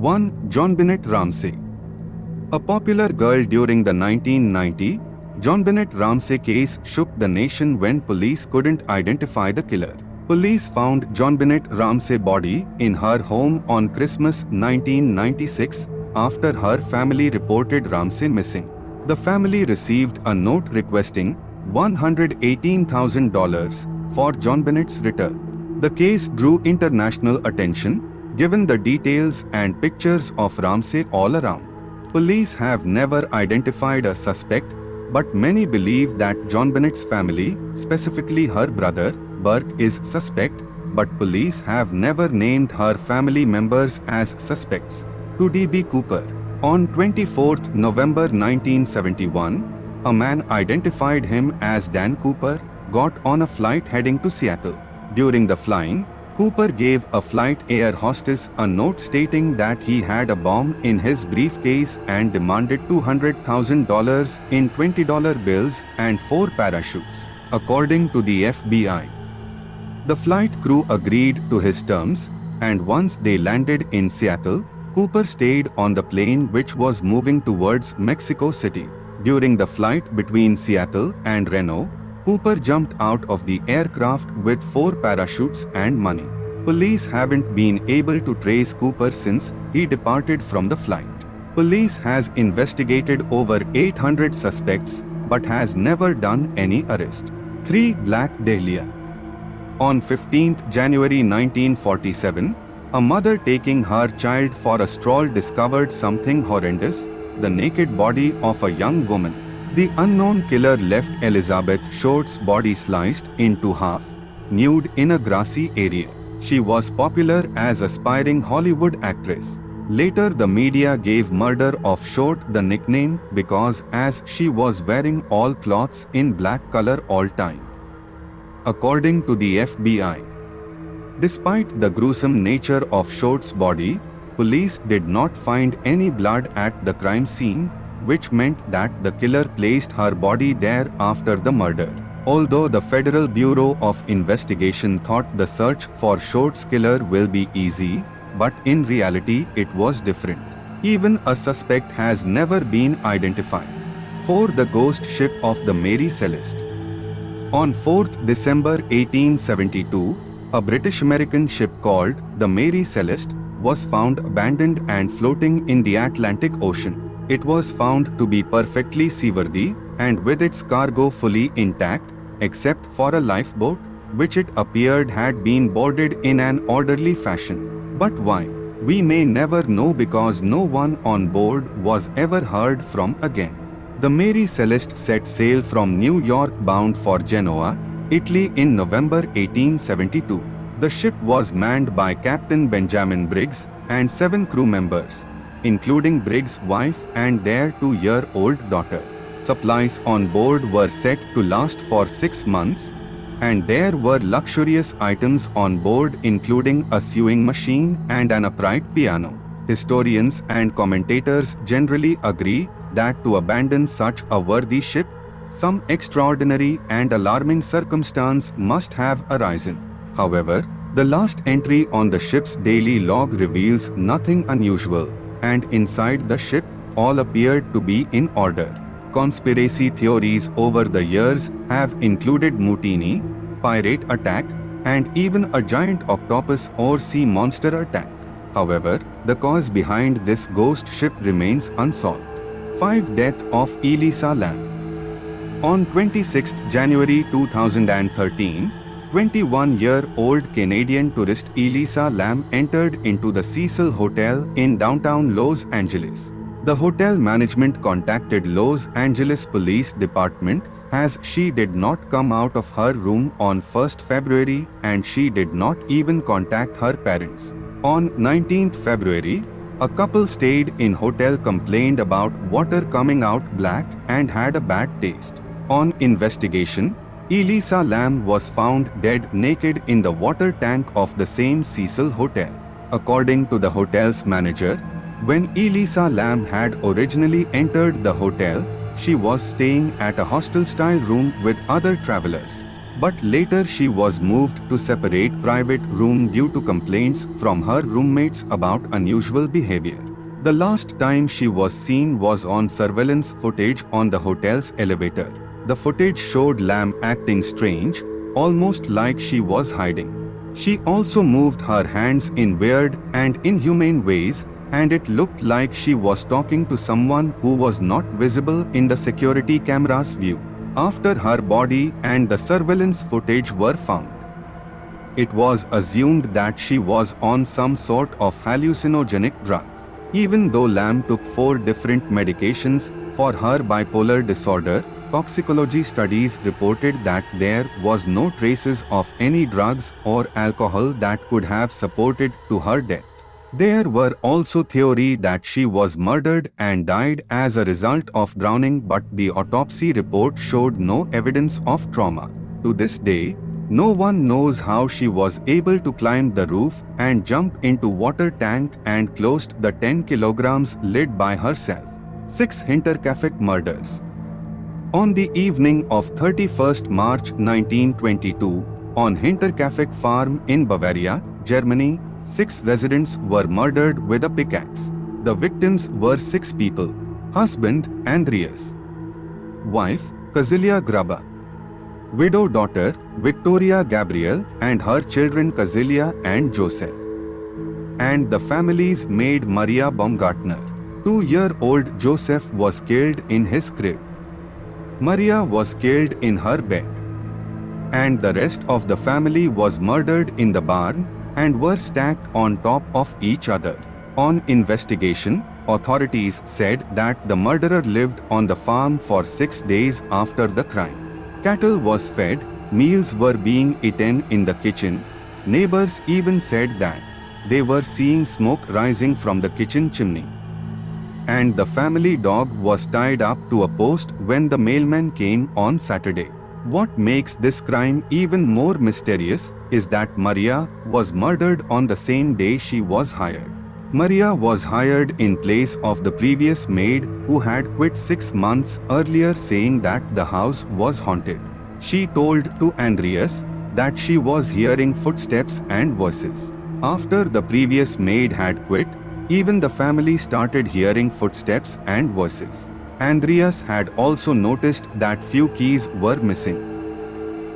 1. JonBenet Ramsey. A popular girl during the 1990 JonBenet Ramsey case shook the nation when police couldn't identify the killer. Police found JonBenet Ramsey's body in her home on Christmas 1996 after her family reported Ramsey missing. The family received a note requesting $118,000 for JonBenet's return. The case drew international attention, given the details and pictures of Ramsey all around. Police have never identified a suspect, but many believe that JonBenet's family, specifically her brother, Burke, is suspect, but police have never named her family members as suspects. To D.B. Cooper. On 24 November 1971, a man identified him as Dan Cooper got on a flight heading to Seattle. During the flying, Cooper gave a flight air hostess a note stating that he had a bomb in his briefcase and demanded $200,000 in $20 bills and 4 parachutes, according to the FBI. The flight crew agreed to his terms, and once they landed in Seattle, Cooper stayed on the plane which was moving towards Mexico City. During the flight between Seattle and Reno, Cooper jumped out of the aircraft with 4 parachutes and money. Police haven't been able to trace Cooper since he departed from the flight. Police has investigated over 800 suspects but has never done any arrest. 3. Black Dahlia. On 15 January 1947, a mother taking her child for a stroll discovered something horrendous: the naked body of a young woman. The unknown killer left Elizabeth Short's body sliced into half, nude in a grassy area. She was popular as an aspiring Hollywood actress. Later the media gave murder of Short the nickname because as she was wearing all clothes in black color all time. According to the FBI, despite the gruesome nature of Short's body, police did not find any blood at the crime scene, which meant that the killer placed her body there after the murder. Although the Federal Bureau of Investigation thought the search for Short's killer will be easy, but in reality it was different. Even a suspect has never been identified. 4. The ghost ship of the Mary Celeste. On 4th December 1872, a British-American ship called the Mary Celeste was found abandoned and floating in the Atlantic Ocean. It was found to be perfectly seaworthy and with its cargo fully intact, except for a lifeboat, which it appeared had been boarded in an orderly fashion. But why? We may never know because no one on board was ever heard from again. The Mary Celeste set sail from New York bound for Genoa, Italy in November 1872. The ship was manned by Captain Benjamin Briggs and 7 crew members, including Briggs' wife and their 2-year-old daughter. Supplies on board were set to last for 6 months, and there were luxurious items on board including a sewing machine and an upright piano. Historians and commentators generally agree that to abandon such a worthy ship, some extraordinary and alarming circumstance must have arisen. However, the last entry on the ship's daily log reveals nothing unusual, and inside the ship, all appeared to be in order. Conspiracy theories over the years have included mutiny, pirate attack, and even a giant octopus or sea monster attack. However, the cause behind this ghost ship remains unsolved. 5. Death of Elisa Lam. On 26 January 2013, 21-year-old Canadian tourist Elisa Lam entered into the Cecil Hotel in downtown Los Angeles. The hotel management contacted Los Angeles Police Department as she did not come out of her room on 1st February and she did not even contact her parents. On 19th February, a couple stayed in hotel complained about water coming out black and had a bad taste. On investigation, Elisa Lam was found dead naked in the water tank of the same Cecil Hotel. According to the hotel's manager, when Elisa Lam had originally entered the hotel, she was staying at a hostel-style room with other travelers. But later she was moved to separate private room due to complaints from her roommates about unusual behavior. The last time she was seen was on surveillance footage on the hotel's elevator. The footage showed Lam acting strange, almost like she was hiding. She also moved her hands in weird and inhumane ways, and it looked like she was talking to someone who was not visible in the security camera's view. After her body and the surveillance footage were found, it was assumed that she was on some sort of hallucinogenic drug. Even though Lam took 4 different medications for her bipolar disorder, toxicology studies reported that there was no traces of any drugs or alcohol that could have supported to her death. There were also theories that she was murdered and died as a result of drowning, but the autopsy report showed no evidence of trauma. To this day, no one knows how she was able to climb the roof and jump into water tank and closed the 10 kilograms lid by herself. 6 Hinterkaifeck Murders. On the evening of 31st March 1922, on Hinterkaifeck farm in Bavaria, Germany, 6 residents were murdered with a pickaxe. The victims were 6 people: husband Andreas, wife Kazilia Graba, widow daughter Victoria Gabriel and her children Kazilia and Joseph, and the family's maid Maria Baumgartner. 2-year-old Joseph was killed in his crib. Maria was killed in her bed, and the rest of the family was murdered in the barn and were stacked on top of each other. On investigation, authorities said that the murderer lived on the farm for 6 days after the crime. Cattle was fed, meals were being eaten in the kitchen. Neighbors even said that they were seeing smoke rising from the kitchen chimney. And the family dog was tied up to a post when the mailman came on Saturday. What makes this crime even more mysterious is that Maria was murdered on the same day she was hired. Maria was hired in place of the previous maid who had quit 6 months earlier, saying that the house was haunted. She told to Andreas that she was hearing footsteps and voices. After the previous maid had quit, even the family started hearing footsteps and voices. Andreas had also noticed that few keys were missing.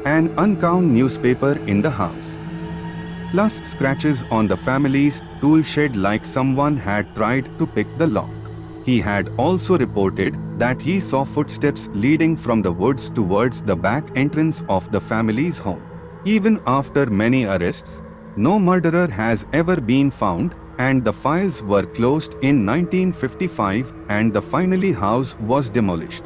An unbound newspaper in the house, plus scratches on the family's tool shed like someone had tried to pick the lock. He had also reported that he saw footsteps leading from the woods towards the back entrance of the family's home. Even after many arrests, no murderer has ever been found, and the files were closed in 1955 and the finally house was demolished.